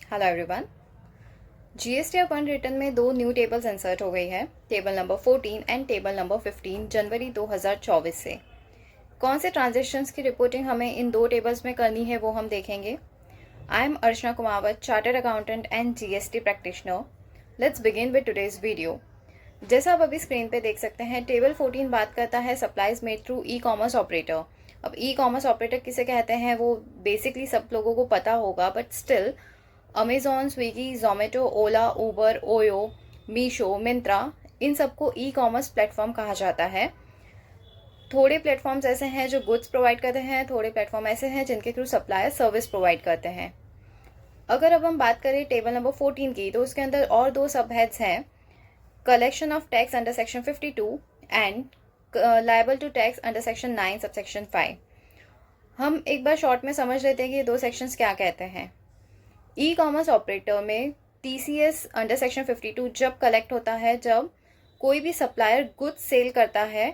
Hello everyone. GST upon return में दो new tables insert हो गई है, table number 14 and table number 15 जनवरी 2024 से। कौन से ट्रांजेक्शन्स की रिपोर्टिंग हमें इन दो टेबल्स में करनी है वो हम देखेंगे। I am Archana Kumawat, chartered accountant and GST practitioner. Let's begin with today's video. जैसा आप अभी स्क्रीन पे देख सकते हैं, टेबल 14 बात करता है supplies made through e commerce operator. अब ई कॉमर्स ऑपरेटर किसे कहते हैं वो बेसिकली सब लोगों को पता होगा, but still Amazon, Swiggy, Zomato, Ola, Uber, OYO, Meesho, Myntra, इन सबको ई कॉमर्स प्लेटफॉर्म कहा जाता है। थोड़े प्लेटफॉर्म्स ऐसे हैं जो गुड्स प्रोवाइड करते हैं, थोड़े प्लेटफॉर्म ऐसे हैं जिनके थ्रू सप्लायर सर्विस प्रोवाइड करते हैं। अगर अब हम बात करें टेबल नंबर 14 की, तो उसके अंदर और दो सब हेड्स हैं, collection of tax under section 52 and liable to tax under section 9 subsection 5। हम एक बार शॉर्ट में समझ लेते हैं कि ये दो सेक्शंस क्या कहते हैं। ई कॉमर्स ऑपरेटर में टीसीएस अंडर सेक्शन 52 जब कलेक्ट होता है जब कोई भी सप्लायर गुड्स सेल करता है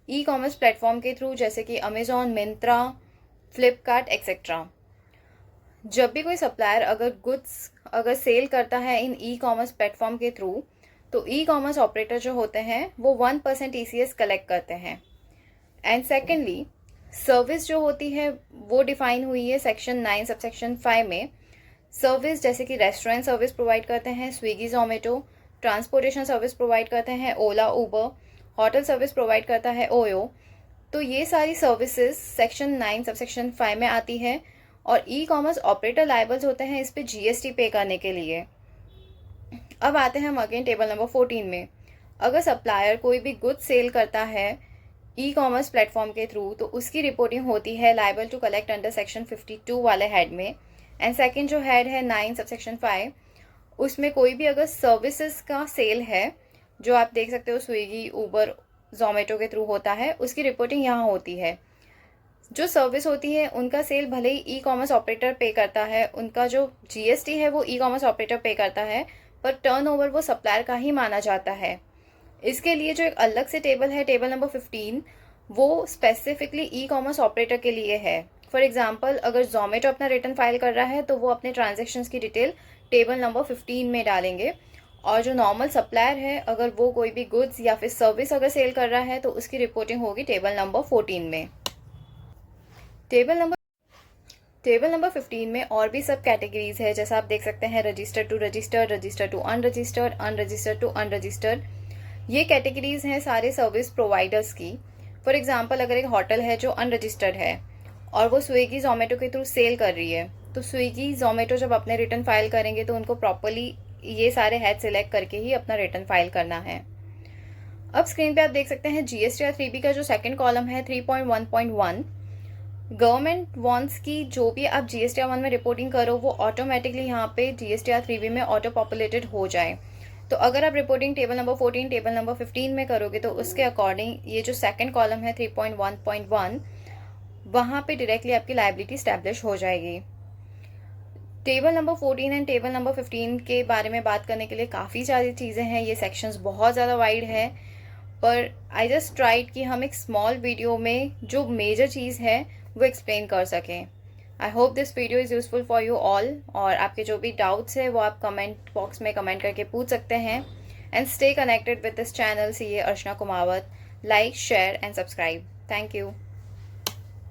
ई कॉमर्स प्लेटफॉर्म के थ्रू, जैसे कि अमेजॉन, मिंत्रा, फ्लिपकार्ट एक्सेट्रा। जब भी कोई सप्लायर अगर सेल करता है इन ई कॉमर्स प्लेटफॉर्म के थ्रू, तो ई कॉमर्स ऑपरेटर जो होते हैं वो 1% टीसीएस कलेक्ट करते हैं। एंड सेकेंडली, सर्विस जो होती है वो डिफाइन हुई है सेक्शन 9 सबसेक्शन 5 में। सर्विस जैसे कि रेस्टोरेंट सर्विस प्रोवाइड करते हैं Swiggy, Zomato, transportation service provide करते हैं ओला, उबर, होटल सर्विस प्रोवाइड करता है ओयो। तो ये सारी सर्विसेज सेक्शन 9 सबसेक्शन 5 में आती है और ई कॉमर्स ऑपरेटर लायबल्स होते हैं इस पे जीएसटी पे करने के लिए। अब आते हैं हम अगेन टेबल नंबर 14 में। अगर सप्लायर कोई भी गुड्स सेल करता है ई कॉमर्स प्लेटफॉर्म के थ्रू, तो उसकी रिपोर्टिंग होती है liable to collect under section 52 वाले हेड में। एंड सेकेंड जो हेड है 9 सबसेक्शन 5, उसमें कोई भी अगर सर्विसेज का सेल है, जो आप देख सकते हो स्विगी, उबर, जोमेटो के थ्रू होता है, उसकी रिपोर्टिंग यहाँ होती है। जो सर्विस होती है उनका सेल भले ही ई कॉमर्स ऑपरेटर पे करता है, उनका जो जीएसटी है वो ई कॉमर्स ऑपरेटर पे करता है, पर टर्नओवर वो सप्लायर का ही माना जाता है। इसके लिए जो एक अलग से टेबल है, टेबल नंबर 15, वो स्पेसिफिकली ई कॉमर्स ऑपरेटर के लिए है। फॉर एग्जाम्पल, अगर जोमेटो अपना रिटर्न फाइल कर रहा है तो वो अपने ट्रांजेक्शन्स की डिटेल टेबल नंबर 15 में डालेंगे, और जो नॉर्मल सप्लायर है अगर वो कोई भी गुड्स या फिर सर्विस अगर सेल कर रहा है तो उसकी रिपोर्टिंग होगी टेबल नंबर 14 में। टेबल नंबर 15 में और भी सब कैटेगरीज है, जैसा आप देख सकते हैं register to registered, register to unregistered, unregistered to unregistered. ये कैटेगरीज हैं सारे सर्विस प्रोवाइडर्स की। फॉर एग्जांपल, अगर एक होटल है जो अनरजिस्टर्ड है और वो स्विगी, जोमेटो के थ्रू सेल कर रही है, तो स्विगी, जोमेटो जब अपने रिटर्न फाइल करेंगे तो उनको प्रॉपरली ये सारे हेड सिलेक्ट करके ही अपना रिटर्न फाइल करना है। अब स्क्रीन पे आप देख सकते हैं जीएसटीआर 3B का जो सेकंड कॉलम है 3.1.1, गवर्नमेंट वॉन्ट्स की जो भी आप जीएसटीआर 1 में रिपोर्टिंग करो वो ऑटोमेटिकली यहाँ पे जीएसटीआर 3B में ऑटो पॉपुलेटेड हो जाए। तो अगर आप reporting table number 14 table number 15 में करोगे तो उसके अकॉर्डिंग ये जो सेकंड कॉलम है 3.1.1, वहाँ पे डायरेक्टली आपकी लायबिलिटी स्टैब्लिश हो जाएगी। Table number 14 and table number 15 के बारे में बात करने के लिए काफ़ी सारी चीज़ें हैं, ये सेक्शंस बहुत ज़्यादा वाइड है, पर आई जस्ट ट्राइड कि हम एक स्मॉल वीडियो में जो मेजर चीज़ है वो एक्सप्लेन कर सकें। I hope this video is useful for you all, और आपके जो भी डाउट्स है वो आप कमेंट बॉक्स में कमेंट करके पूछ सकते हैं। And stay connected with this channel. C A Archana Kumawat. Like, share and subscribe. Thank you.